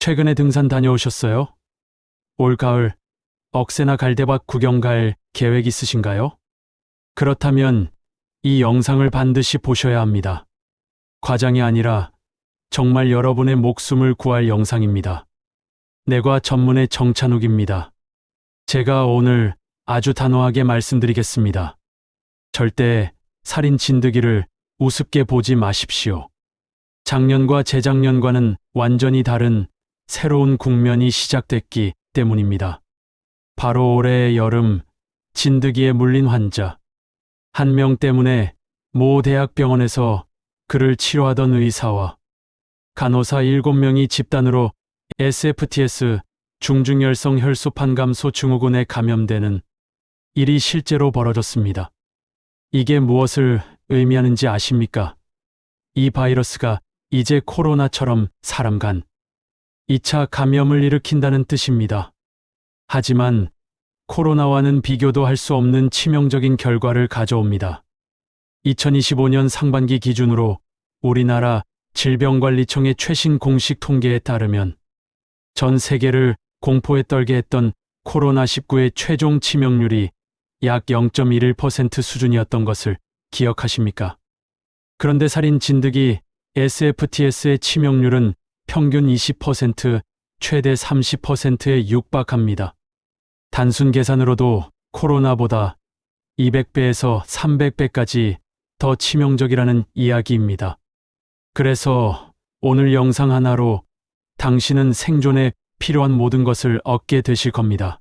최근에 등산 다녀오셨어요? 올 가을 억새나 갈대밭 구경 갈 계획 있으신가요? 그렇다면 이 영상을 반드시 보셔야 합니다. 과장이 아니라 정말 여러분의 목숨을 구할 영상입니다. 내과 전문의 정찬욱입니다. 제가 오늘 아주 단호하게 말씀드리겠습니다. 절대 살인 진드기를 우습게 보지 마십시오. 작년과 재작년과는 완전히 다른 새로운 국면이 시작됐기 때문입니다. 바로 올해의 여름, 진드기에 물린 환자 한 명 때문에 모 대학병원에서 그를 치료하던 의사와 간호사 7명이 집단으로 SFTS 중증열성 혈소판 감소 증후군에 감염되는 일이 실제로 벌어졌습니다. 이게 무엇을 의미하는지 아십니까? 이 바이러스가 이제 코로나처럼 사람 간 2차 감염을 일으킨다는 뜻입니다. 하지만 코로나와는 비교도 할 수 없는 치명적인 결과를 가져옵니다. 2025년 상반기 기준으로 우리나라 질병관리청의 최신 공식 통계에 따르면 전 세계를 공포에 떨게 했던 코로나19의 최종 치명률이 약 0.11% 수준이었던 것을 기억하십니까? 그런데 살인 진드기 SFTS의 치명률은 평균 20%, 최대 30%에 육박합니다. 단순 계산으로도 코로나보다 200배에서 300배까지 더 치명적이라는 이야기입니다. 그래서 오늘 영상 하나로 당신은 생존에 필요한 모든 것을 얻게 되실 겁니다.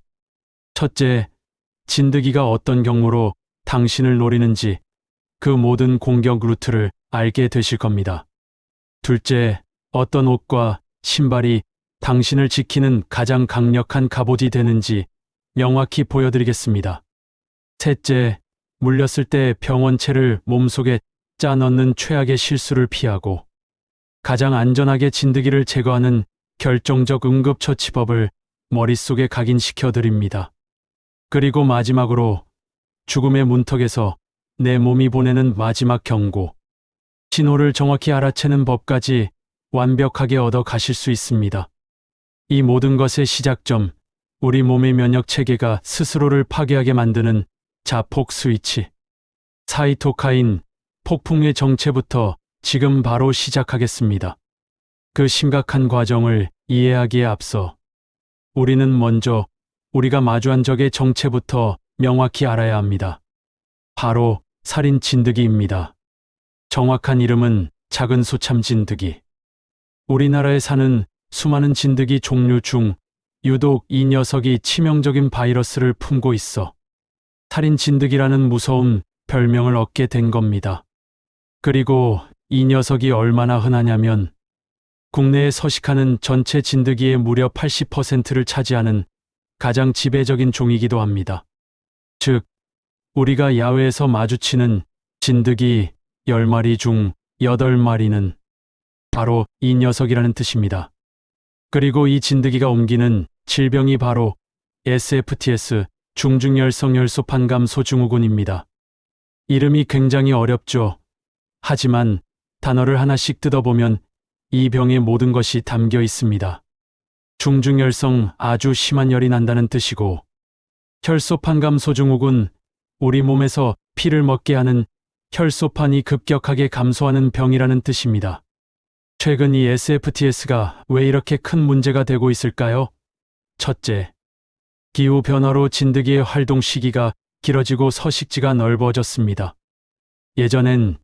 첫째, 진드기가 어떤 경로로 당신을 노리는지 그 모든 공격 루트를 알게 되실 겁니다. 둘째, 어떤 옷과 신발이 당신을 지키는 가장 강력한 갑옷이 되는지 명확히 보여드리겠습니다. 셋째, 물렸을 때 병원체를 몸속에 짜 넣는 최악의 실수를 피하고 가장 안전하게 진드기를 제거하는 결정적 응급처치법을 머릿속에 각인시켜 드립니다. 그리고 마지막으로 죽음의 문턱에서 내 몸이 보내는 마지막 경고, 신호를 정확히 알아채는 법까지 완벽하게 얻어 가실 수 있습니다. 이 모든 것의 시작점, 우리 몸의 면역 체계가 스스로를 파괴하게 만드는 자폭 스위치, 사이토카인 폭풍의 정체부터 지금 바로 시작하겠습니다. 그 심각한 과정을 이해하기에 앞서 우리는 먼저 우리가 마주한 적의 정체부터 명확히 알아야 합니다. 바로 살인 진드기입니다. 정확한 이름은 작은 소참 진드기. 우리나라에 사는 수많은 진드기 종류 중 유독 이 녀석이 치명적인 바이러스를 품고 있어 살인 진드기라는 무서운 별명을 얻게 된 겁니다. 그리고 이 녀석이 얼마나 흔하냐면 국내에 서식하는 전체 진드기의 무려 80%를 차지하는 가장 지배적인 종이기도 합니다. 즉, 우리가 야외에서 마주치는 진드기 10마리 중 8마리는 바로 이 녀석이라는 뜻입니다. 그리고 이 진드기가 옮기는 질병이 바로 SFTS 중증열성 혈소판 감소 증후군입니다. 이름이 굉장히 어렵죠. 하지만 단어를 하나씩 뜯어보면 이 병의 모든 것이 담겨 있습니다. 중증열성, 아주 심한 열이 난다는 뜻이고, 혈소판 감소 증후군, 우리 몸에서 피를 먹게 하는 혈소판이 급격하게 감소하는 병이라는 뜻입니다. 최근 이 SFTS가 왜 이렇게 큰 문제가 되고 있을까요? 첫째, 기후변화로 진드기의 활동 시기가 길어지고 서식지가 넓어졌습니다. 예전엔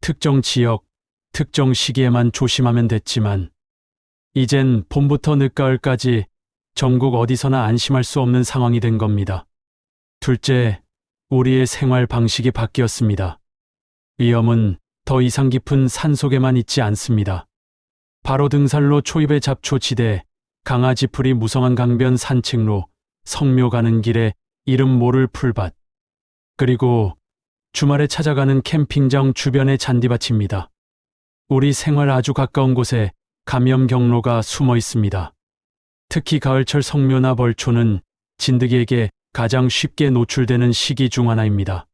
특정 지역, 특정 시기에만 조심하면 됐지만 이젠 봄부터 늦가을까지 전국 어디서나 안심할 수 없는 상황이 된 겁니다. 둘째, 우리의 생활 방식이 바뀌었습니다. 위험은 더 이상 깊은 산속에만 있지 않습니다. 바로 등산로 초입의 잡초지대, 강아지풀이 무성한 강변 산책로, 성묘 가는 길에 이름 모를 풀밭, 그리고 주말에 찾아가는 캠핑장 주변의 잔디밭입니다. 우리 생활 아주 가까운 곳에 감염 경로가 숨어 있습니다. 특히 가을철 성묘나 벌초는 진드기에게 가장 쉽게 노출되는 시기 중 하나입니다.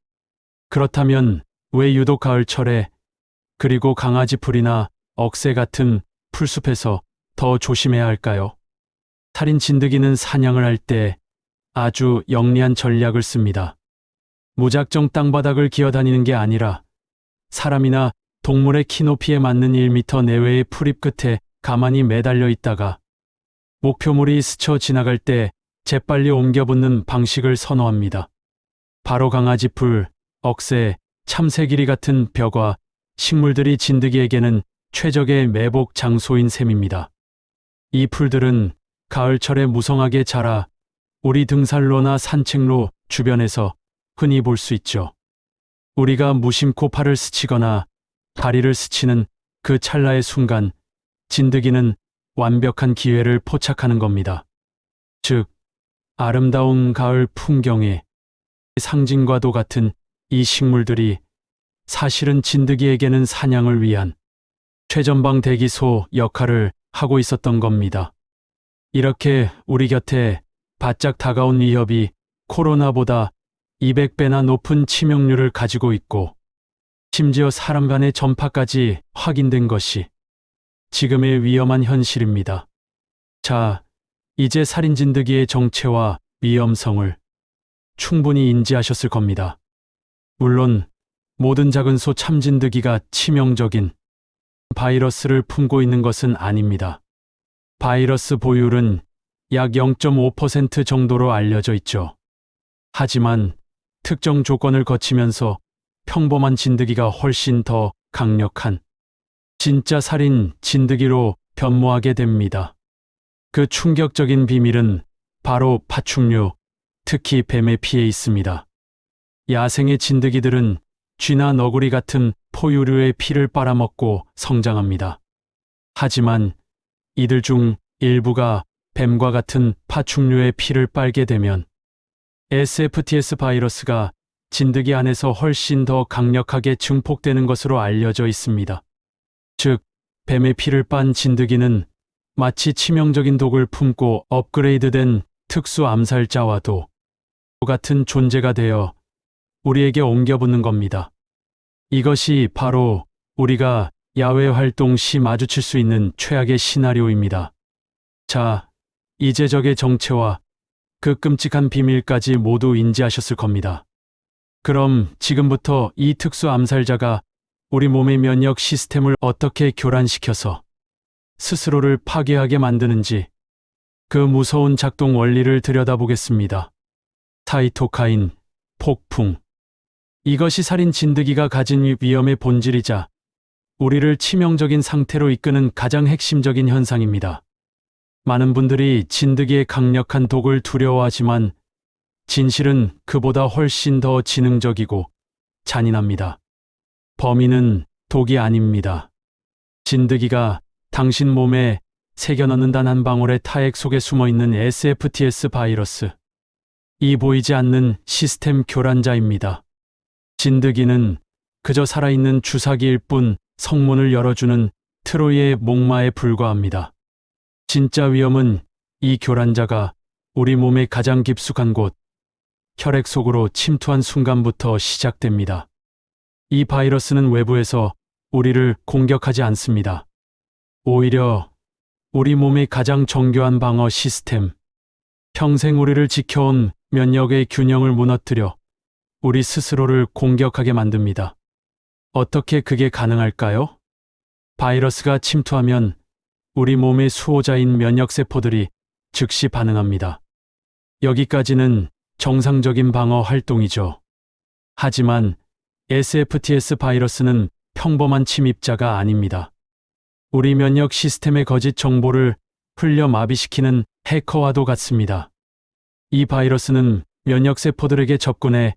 그렇다면 왜 유독 가을철에, 그리고 강아지풀이나 억새 같은 풀숲에서 더 조심해야 할까요? 살인 진드기는 사냥을 할 때 아주 영리한 전략을 씁니다. 무작정 땅바닥을 기어다니는 게 아니라 사람이나 동물의 키높이에 맞는 1m 내외의 풀잎 끝에 가만히 매달려 있다가 목표물이 스쳐 지나갈 때 재빨리 옮겨 붙는 방식을 선호합니다. 바로 강아지풀, 억새, 참새끼리 같은 벼과 식물들이 진드기에게는 최적의 매복 장소인 셈입니다. 이 풀들은 가을철에 무성하게 자라 우리 등산로나 산책로 주변에서 흔히 볼 수 있죠. 우리가 무심코 팔을 스치거나 다리를 스치는 그 찰나의 순간 진드기는 완벽한 기회를 포착하는 겁니다. 즉, 아름다운 가을 풍경의 상징과도 같은 이 식물들이 사실은 진드기에게는 사냥을 위한 최전방 대기소 역할을 하고 있었던 겁니다. 이렇게 우리 곁에 바짝 다가온 위협이 코로나보다 200배나 높은 치명률을 가지고 있고 심지어 사람 간의 전파까지 확인된 것이 지금의 위험한 현실입니다. 자, 이제 살인 진드기의 정체와 위험성을 충분히 인지하셨을 겁니다. 물론 모든 작은 소 참진드기가 치명적인 바이러스를 품고 있는 것은 아닙니다. 바이러스 보유율은 약 0.5% 정도로 알려져 있죠. 하지만 특정 조건을 거치면서 평범한 진드기가 훨씬 더 강력한 진짜 살인 진드기로 변모하게 됩니다. 그 충격적인 비밀은 바로 파충류, 특히 뱀에 피해 있습니다. 야생의 진드기들은 쥐나 너구리 같은 포유류의 피를 빨아먹고 성장합니다. 하지만 이들 중 일부가 뱀과 같은 파충류의 피를 빨게 되면 SFTS 바이러스가 진드기 안에서 훨씬 더 강력하게 증폭되는 것으로 알려져 있습니다. 즉, 뱀의 피를 빤 진드기는 마치 치명적인 독을 품고 업그레이드된 특수 암살자와도 같은 존재가 되어 우리에게 옮겨붙는 겁니다. 이것이 바로 우리가 야외 활동 시 마주칠 수 있는 최악의 시나리오입니다. 자, 이제 적의 정체와 그 끔찍한 비밀까지 모두 인지하셨을 겁니다. 그럼 지금부터 이 특수 암살자가 우리 몸의 면역 시스템을 어떻게 교란시켜서 스스로를 파괴하게 만드는지 그 무서운 작동 원리를 들여다보겠습니다. 사이토카인, 폭풍. 이것이 살인 진드기가 가진 위험의 본질이자 우리를 치명적인 상태로 이끄는 가장 핵심적인 현상입니다. 많은 분들이 진드기의 강력한 독을 두려워하지만 진실은 그보다 훨씬 더 지능적이고 잔인합니다. 범인은 독이 아닙니다. 진드기가 당신 몸에 새겨넣는 단 한 방울의 타액 속에 숨어있는 SFTS 바이러스. 이 보이지 않는 시스템 교란자입니다. 진드기는 그저 살아있는 주사기일 뿐 성문을 열어주는 트로이의 목마에 불과합니다. 진짜 위험은 이 교란자가 우리 몸의 가장 깊숙한 곳, 혈액 속으로 침투한 순간부터 시작됩니다. 이 바이러스는 외부에서 우리를 공격하지 않습니다. 오히려 우리 몸의 가장 정교한 방어 시스템, 평생 우리를 지켜온 면역의 균형을 무너뜨려 우리 스스로를 공격하게 만듭니다. 어떻게 그게 가능할까요? 바이러스가 침투하면 우리 몸의 수호자인 면역세포들이 즉시 반응합니다. 여기까지는 정상적인 방어 활동이죠. 하지만 SFTS 바이러스는 평범한 침입자가 아닙니다. 우리 면역 시스템의 거짓 정보를 흘려 마비시키는 해커와도 같습니다. 이 바이러스는 면역세포들에게 접근해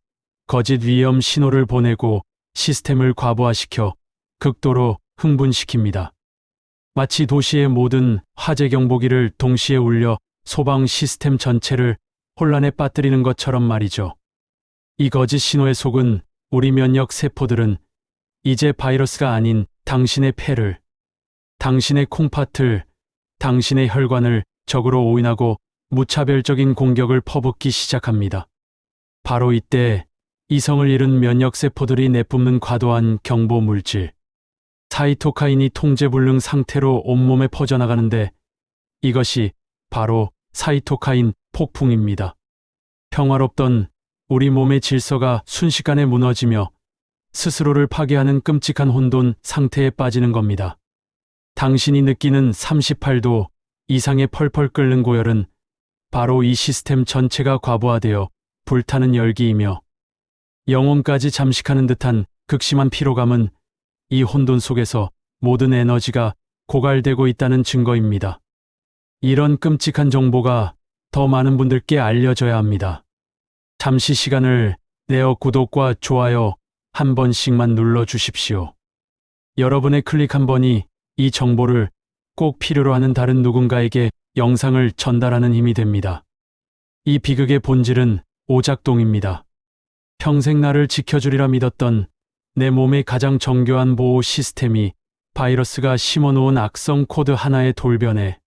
거짓 위험 신호를 보내고 시스템을 과부하시켜 극도로 흥분시킵니다. 마치 도시의 모든 화재 경보기를 동시에 울려 소방 시스템 전체를 혼란에 빠뜨리는 것처럼 말이죠. 이 거짓 신호에 속은 우리 면역 세포들은 이제 바이러스가 아닌 당신의 폐를, 당신의 콩팥을, 당신의 혈관을 적으로 오인하고 무차별적인 공격을 퍼붓기 시작합니다. 바로 이때 이성을 잃은 면역세포들이 내뿜는 과도한 경보 물질, 사이토카인이 통제불능 상태로 온몸에 퍼져나가는데 이것이 바로 사이토카인 폭풍입니다. 평화롭던 우리 몸의 질서가 순식간에 무너지며 스스로를 파괴하는 끔찍한 혼돈 상태에 빠지는 겁니다. 당신이 느끼는 38도 이상의 펄펄 끓는 고열은 바로 이 시스템 전체가 과부하되어 불타는 열기이며, 영혼까지 잠식하는 듯한 극심한 피로감은 이 혼돈 속에서 모든 에너지가 고갈되고 있다는 증거입니다. 이런 끔찍한 정보가 더 많은 분들께 알려져야 합니다. 잠시 시간을 내어 구독과 좋아요 한 번씩만 눌러주십시오. 여러분의 클릭 한 번이 이 정보를 꼭 필요로 하는 다른 누군가에게 영상을 전달하는 힘이 됩니다. 이 비극의 본질은 오작동입니다. 평생 나를 지켜주리라 믿었던 내 몸의 가장 정교한 보호 시스템이 바이러스가 심어놓은 악성 코드 하나의 돌변에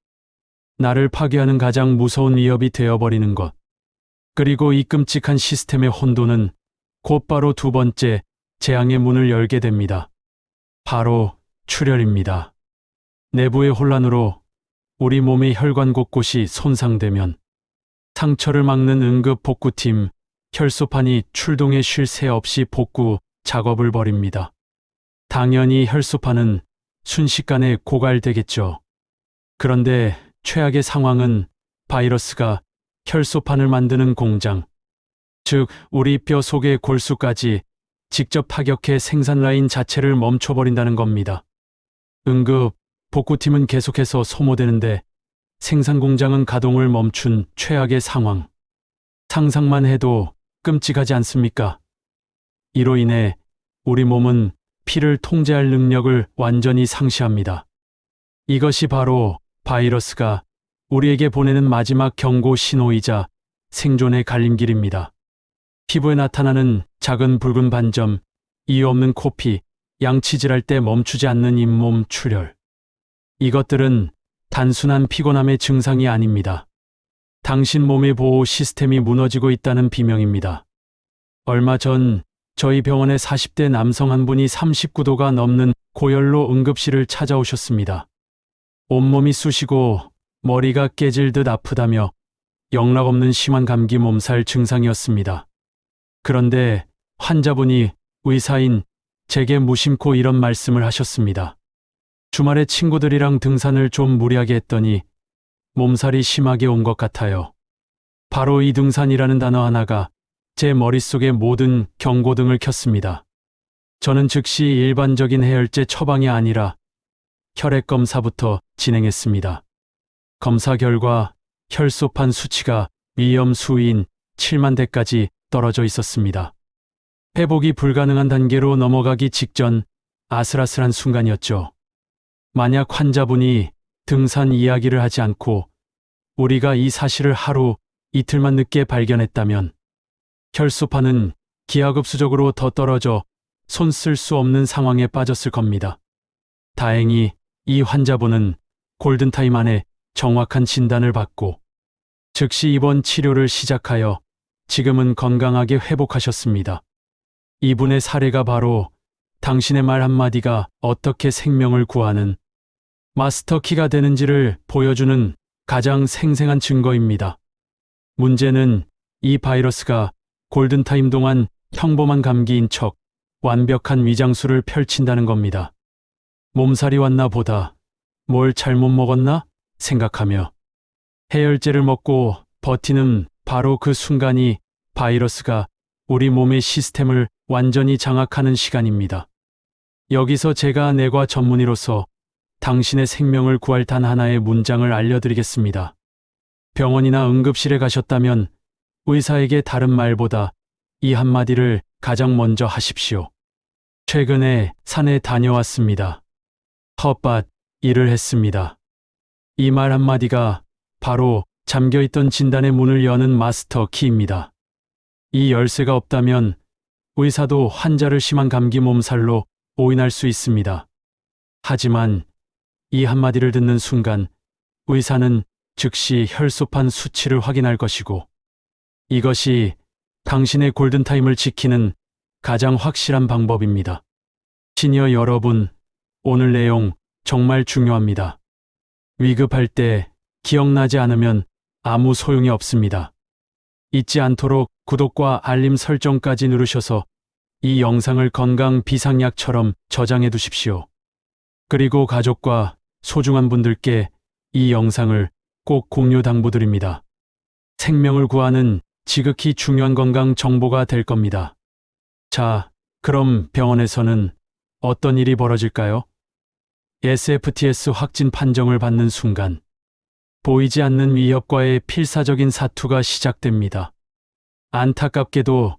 나를 파괴하는 가장 무서운 위협이 되어버리는 것. 그리고 이 끔찍한 시스템의 혼돈은 곧바로 두 번째 재앙의 문을 열게 됩니다. 바로 출혈입니다. 내부의 혼란으로 우리 몸의 혈관 곳곳이 손상되면 상처를 막는 응급 복구팀 혈소판이 출동해 쉴 새 없이 복구 작업을 벌입니다. 당연히 혈소판은 순식간에 고갈되겠죠. 그런데 최악의 상황은 바이러스가 혈소판을 만드는 공장, 즉 우리 뼈 속의 골수까지 직접 타격해 생산 라인 자체를 멈춰버린다는 겁니다. 응급 복구팀은 계속해서 소모되는데 생산 공장은 가동을 멈춘 최악의 상황. 상상만 해도 끔찍하지 않습니까? 이로 인해 우리 몸은 피를 통제할 능력을 완전히 상실합니다. 이것이 바로 바이러스가 우리에게 보내는 마지막 경고 신호이자 생존의 갈림길입니다. 피부에 나타나는 작은 붉은 반점, 이유 없는 코피, 양치질할 때 멈추지 않는 잇몸 출혈. 이것들은 단순한 피곤함의 증상이 아닙니다. 당신 몸의 보호 시스템이 무너지고 있다는 비명입니다. 얼마 전 저희 병원에 40대 남성 한 분이 39도가 넘는 고열로 응급실을 찾아오셨습니다. 온몸이 쑤시고 머리가 깨질 듯 아프다며 영락없는 심한 감기 몸살 증상이었습니다. 그런데 환자분이 의사인 제게 무심코 이런 말씀을 하셨습니다. 주말에 친구들이랑 등산을 좀 무리하게 했더니 몸살이 심하게 온 것 같아요. 바로 이 등산이라는 단어 하나가 제 머릿속에 모든 경고등을 켰습니다. 저는 즉시 일반적인 해열제 처방이 아니라 혈액 검사부터 진행했습니다. 검사 결과 혈소판 수치가 위험 수위인 7만 대까지 떨어져 있었습니다. 회복이 불가능한 단계로 넘어가기 직전 아슬아슬한 순간이었죠. 만약 환자분이 등산 이야기를 하지 않고 우리가 이 사실을 하루 이틀만 늦게 발견했다면 혈소판은 기하급수적으로 더 떨어져 손 쓸 수 없는 상황에 빠졌을 겁니다. 다행히 이 환자분은 골든타임 안에 정확한 진단을 받고 즉시 입원 치료를 시작하여 지금은 건강하게 회복하셨습니다. 이분의 사례가 바로 당신의 말 한마디가 어떻게 생명을 구하는 마스터키가 되는지를 보여주는 가장 생생한 증거입니다. 문제는 이 바이러스가 골든타임 동안 평범한 감기인 척 완벽한 위장술을 펼친다는 겁니다. 몸살이 왔나 보다, 뭘 잘못 먹었나 생각하며 해열제를 먹고 버티는 바로 그 순간이 바이러스가 우리 몸의 시스템을 완전히 장악하는 시간입니다. 여기서 제가 내과 전문의로서 당신의 생명을 구할 단 하나의 문장을 알려드리겠습니다. 병원이나 응급실에 가셨다면 의사에게 다른 말보다 이 한마디를 가장 먼저 하십시오. 최근에 산에 다녀왔습니다. 텃밭 일을 했습니다. 이 말 한마디가 바로 잠겨있던 진단의 문을 여는 마스터 키입니다. 이 열쇠가 없다면 의사도 환자를 심한 감기 몸살로 오인할 수 있습니다. 하지만 이 한마디를 듣는 순간 의사는 즉시 혈소판 수치를 확인할 것이고, 이것이 당신의 골든타임을 지키는 가장 확실한 방법입니다. 시니어 여러분, 오늘 내용 정말 중요합니다. 위급할 때 기억나지 않으면 아무 소용이 없습니다. 잊지 않도록 구독과 알림 설정까지 누르셔서 이 영상을 건강 비상약처럼 저장해 두십시오. 그리고 가족과 소중한 분들께 이 영상을 꼭 공유 당부드립니다. 생명을 구하는 지극히 중요한 건강 정보가 될 겁니다. 자, 그럼 병원에서는 어떤 일이 벌어질까요? SFTS 확진 판정을 받는 순간 보이지 않는 위협과의 필사적인 사투가 시작됩니다. 안타깝게도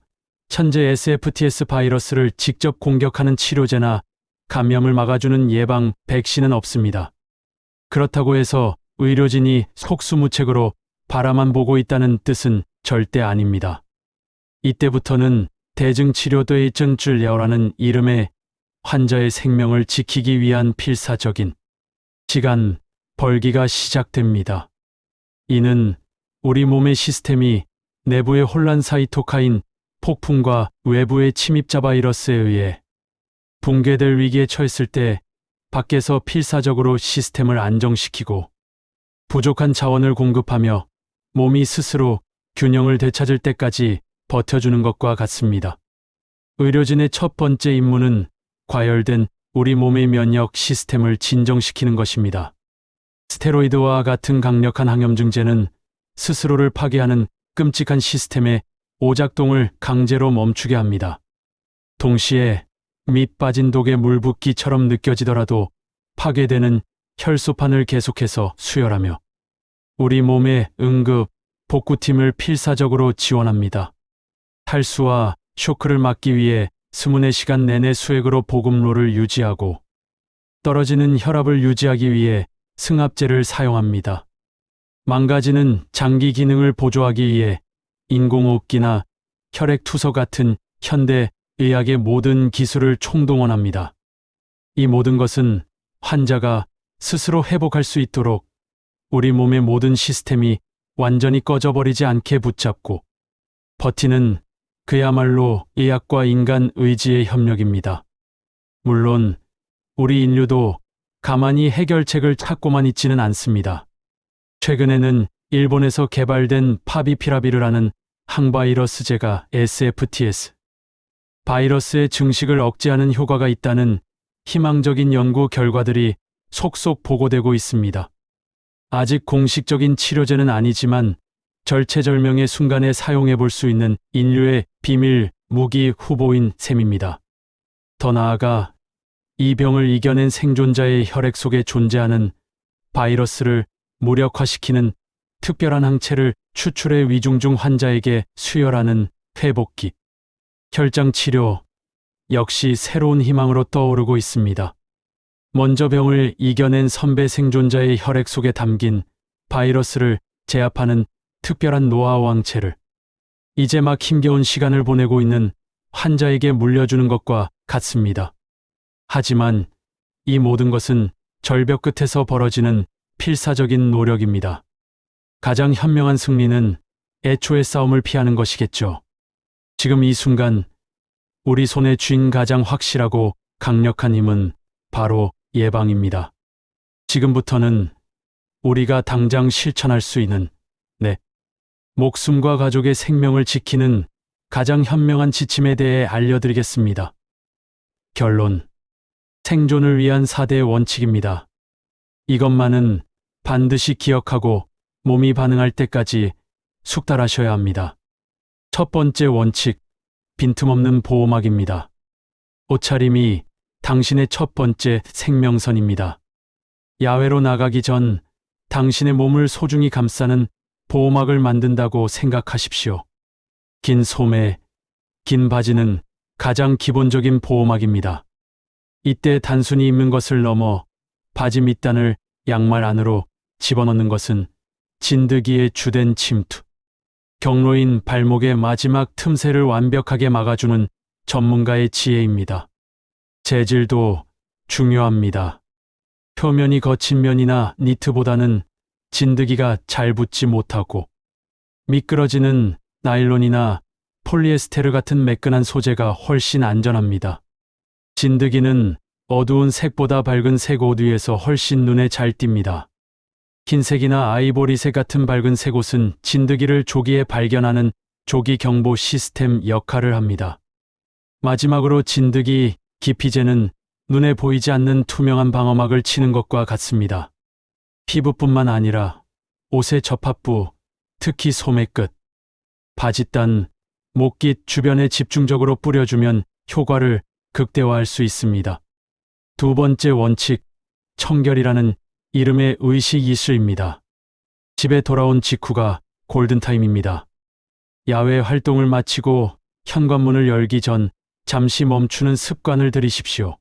현재 SFTS 바이러스를 직접 공격하는 치료제나 감염을 막아주는 예방 백신은 없습니다. 그렇다고 해서 의료진이 속수무책으로 바라만 보고 있다는 뜻은 절대 아닙니다. 이때부터는 대증치료대전줄레어라는 이름의 환자의 생명을 지키기 위한 필사적인 시간 벌기가 시작됩니다. 이는 우리 몸의 시스템이 내부의 혼란 사이토카인 폭풍과 외부의 침입자 바이러스에 의해 붕괴될 위기에 처했을 때 밖에서 필사적으로 시스템을 안정시키고 부족한 자원을 공급하며 몸이 스스로 균형을 되찾을 때까지 버텨주는 것과 같습니다. 의료진의 첫 번째 임무는 과열된 우리 몸의 면역 시스템을 진정시키는 것입니다. 스테로이드와 같은 강력한 항염증제는 스스로를 파괴하는 끔찍한 시스템의 오작동을 강제로 멈추게 합니다. 동시에 밑 빠진 독에 물 붓기처럼 느껴지더라도 파괴되는 혈소판을 계속해서 수혈하며 우리 몸의 응급 복구팀을 필사적으로 지원합니다. 탈수와 쇼크를 막기 위해 수문의 시간 내내 수액으로 보급로를 유지하고 떨어지는 혈압을 유지하기 위해 승합제를 사용합니다. 망가지는 장기 기능을 보조하기 위해 인공호흡기나 혈액투석 같은 현대 의학의 모든 기술을 총동원합니다. 이 모든 것은 환자가 스스로 회복할 수 있도록 우리 몸의 모든 시스템이 완전히 꺼져버리지 않게 붙잡고 버티는 그야말로 의학과 인간 의지의 협력입니다. 물론 우리 인류도 가만히 해결책을 찾고만 있지는 않습니다. 최근에는 일본에서 개발된 파비피라비르라는 항바이러스제가 SFTS 바이러스의 증식을 억제하는 효과가 있다는 희망적인 연구 결과들이 속속 보고되고 있습니다. 아직 공식적인 치료제는 아니지만 절체절명의 순간에 사용해 볼 수 있는 인류의 비밀 무기 후보인 셈입니다. 더 나아가 이 병을 이겨낸 생존자의 혈액 속에 존재하는 바이러스를 무력화시키는 특별한 항체를 추출해 위중증 환자에게 수혈하는 회복기, 혈장 치료 역시 새로운 희망으로 떠오르고 있습니다. 먼저 병을 이겨낸 선배 생존자의 혈액 속에 담긴 바이러스를 제압하는 특별한 노하우 항체를 이제 막 힘겨운 시간을 보내고 있는 환자에게 물려주는 것과 같습니다. 하지만 이 모든 것은 절벽 끝에서 벌어지는 필사적인 노력입니다. 가장 현명한 승리는 애초의 싸움을 피하는 것이겠죠. 지금 이 순간 우리 손에 쥔 가장 확실하고 강력한 힘은 바로 예방입니다. 지금부터는 우리가 당장 실천할 수 있는 목숨과 가족의 생명을 지키는 가장 현명한 지침에 대해 알려드리겠습니다. 결론. 생존을 위한 4대 원칙입니다. 이것만은 반드시 기억하고 몸이 반응할 때까지 숙달하셔야 합니다. 첫 번째 원칙, 빈틈없는 보호막입니다. 옷차림이 당신의 첫 번째 생명선입니다. 야외로 나가기 전 당신의 몸을 소중히 감싸는 보호막을 만든다고 생각하십시오. 긴 소매, 긴 바지는 가장 기본적인 보호막입니다. 이때 단순히 입는 것을 넘어 바지 밑단을 양말 안으로 집어넣는 것은 진드기의 주된 침투, 경로인 발목의 마지막 틈새를 완벽하게 막아주는 전문가의 지혜입니다. 재질도 중요합니다. 표면이 거친 면이나 니트보다는 진드기가 잘 붙지 못하고 미끄러지는 나일론이나 폴리에스테르 같은 매끈한 소재가 훨씬 안전합니다. 진드기는 어두운 색보다 밝은 색 옷 위에서 훨씬 눈에 잘 띕니다. 흰색이나 아이보리색 같은 밝은 색옷은 진드기를 조기에 발견하는 조기 경보 시스템 역할을 합니다. 마지막으로 진드기 기피제는 눈에 보이지 않는 투명한 방어막을 치는 것과 같습니다. 피부뿐만 아니라 옷의 접합부, 특히 소매끝, 바짓단, 목깃 주변에 집중적으로 뿌려주면 효과를 극대화할 수 있습니다. 두 번째 원칙, 청결이라는 이름의 의식 이수입니다. 집에 돌아온 직후가 골든타임입니다. 야외 활동을 마치고 현관문을 열기 전 잠시 멈추는 습관을 들이십시오.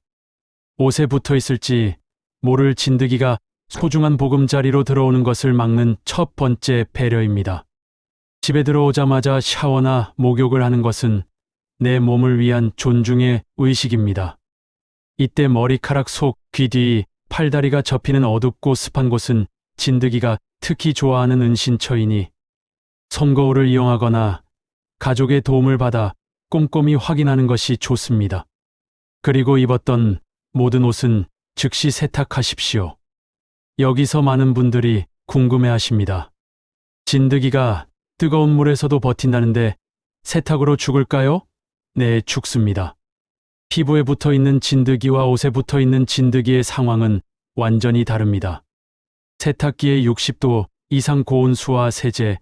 옷에 붙어 있을지 모를 진드기가 소중한 보금자리로 들어오는 것을 막는 첫 번째 배려입니다. 집에 들어오자마자 샤워나 목욕을 하는 것은 내 몸을 위한 존중의 의식입니다. 이때 머리카락 속, 귀 뒤, 팔다리가 접히는 어둡고 습한 곳은 진드기가 특히 좋아하는 은신처이니 손거울을 이용하거나 가족의 도움을 받아 꼼꼼히 확인하는 것이 좋습니다. 그리고 입었던 모든 옷은 즉시 세탁하십시오. 여기서 많은 분들이 궁금해하십니다. 진드기가 뜨거운 물에서도 버틴다는데 세탁으로 죽을까요? 네, 죽습니다. 피부에 붙어 있는 진드기와 옷에 붙어 있는 진드기의 상황은 완전히 다릅니다. 세탁기의 60도 이상 고온수와 세제,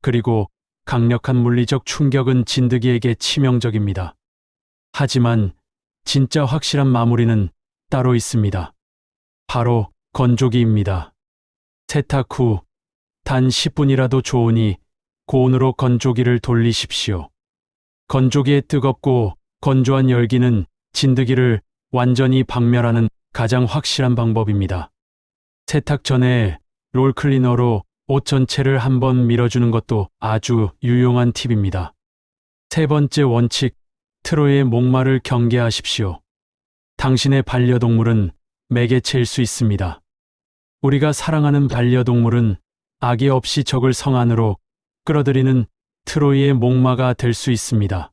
그리고 강력한 물리적 충격은 진드기에게 치명적입니다. 하지만 진짜 확실한 마무리는 따로 있습니다. 바로 건조기입니다. 세탁 후 단 10분이라도 좋으니 고온으로 건조기를 돌리십시오. 건조기의 뜨겁고 건조한 열기는 진드기를 완전히 박멸하는 가장 확실한 방법입니다. 세탁 전에 롤클리너로 옷 전체를 한번 밀어주는 것도 아주 유용한 팁입니다. 세 번째 원칙, 트로이의 목마를 경계하십시오. 당신의 반려동물은 매개체일 수 있습니다. 우리가 사랑하는 반려동물은 악의 없이 적을 성 안으로 끌어들이는 트로이의 목마가 될 수 있습니다.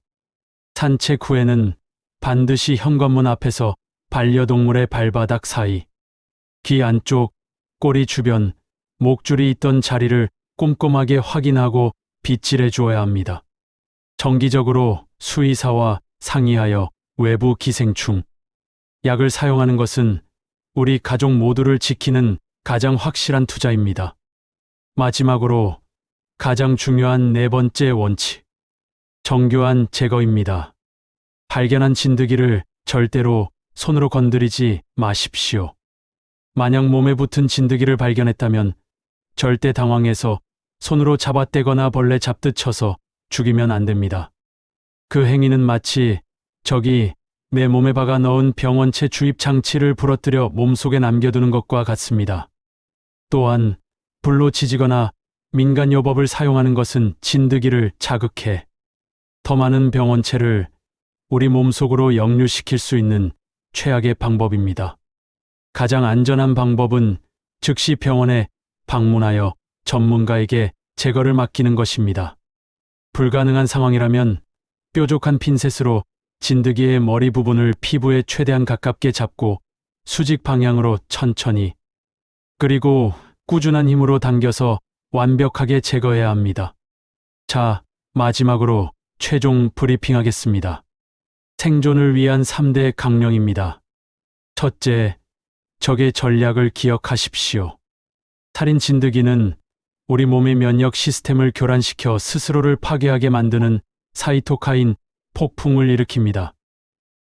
산책 후에는 반드시 현관문 앞에서 반려동물의 발바닥 사이, 귀 안쪽, 꼬리 주변, 목줄이 있던 자리를 꼼꼼하게 확인하고 빗질해 주어야 합니다. 정기적으로 수의사와 상의하여 외부 기생충, 약을 사용하는 것은 우리 가족 모두를 지키는 가장 확실한 투자입니다. 마지막으로 가장 중요한 네 번째 원칙, 정교한 제거입니다. 발견한 진드기를 절대로 손으로 건드리지 마십시오. 만약 몸에 붙은 진드기를 발견했다면 절대 당황해서 손으로 잡아떼거나 벌레 잡듯 쳐서 죽이면 안 됩니다. 그 행위는 마치 적이 내 몸에 박아 넣은 병원체 주입 장치를 부러뜨려 몸속에 남겨두는 것과 같습니다. 또한 불로 지지거나 민간요법을 사용하는 것은 진드기를 자극해 더 많은 병원체를 우리 몸속으로 역류시킬 수 있는 최악의 방법입니다. 가장 안전한 방법은 즉시 병원에 방문하여 전문가에게 제거를 맡기는 것입니다. 불가능한 상황이라면 뾰족한 핀셋으로 진드기의 머리 부분을 피부에 최대한 가깝게 잡고 수직 방향으로 천천히, 그리고 꾸준한 힘으로 당겨서 완벽하게 제거해야 합니다. 자, 마지막으로 최종 브리핑하겠습니다. 생존을 위한 3대 강령입니다. 첫째, 적의 전략을 기억하십시오. 살인 진드기는 우리 몸의 면역 시스템을 교란시켜 스스로를 파괴하게 만드는 사이토카인 폭풍을 일으킵니다.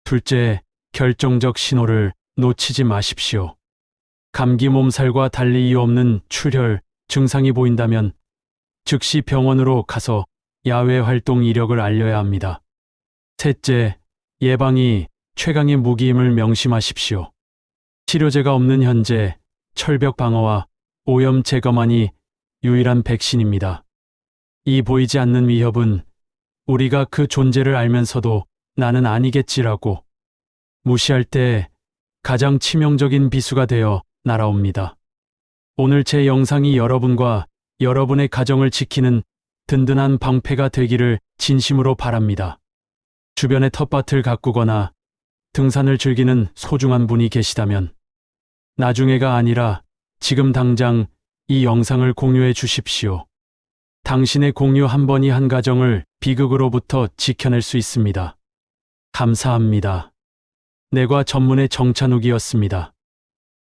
둘째, 결정적 신호를 놓치지 마십시오. 감기 몸살과 달리 이유 없는 출혈 증상이 보인다면 즉시 병원으로 가서 야외 활동 이력을 알려야 합니다. 셋째, 예방이 최강의 무기임을 명심하십시오. 치료제가 없는 현재 철벽 방어와 오염 제거만이 유일한 백신입니다. 이 보이지 않는 위협은 우리가 그 존재를 알면서도 나는 아니겠지라고 무시할 때 가장 치명적인 비수가 되어 날아옵니다. 오늘 제 영상이 여러분과 여러분의 가정을 지키는 든든한 방패가 되기를 진심으로 바랍니다. 주변에 텃밭을 가꾸거나 등산을 즐기는 소중한 분이 계시다면 나중에가 아니라 지금 당장 이 영상을 공유해 주십시오. 당신의 공유 한 번이 한 가정을 비극으로부터 지켜낼 수 있습니다. 감사합니다. 내과 전문의 정찬욱이었습니다.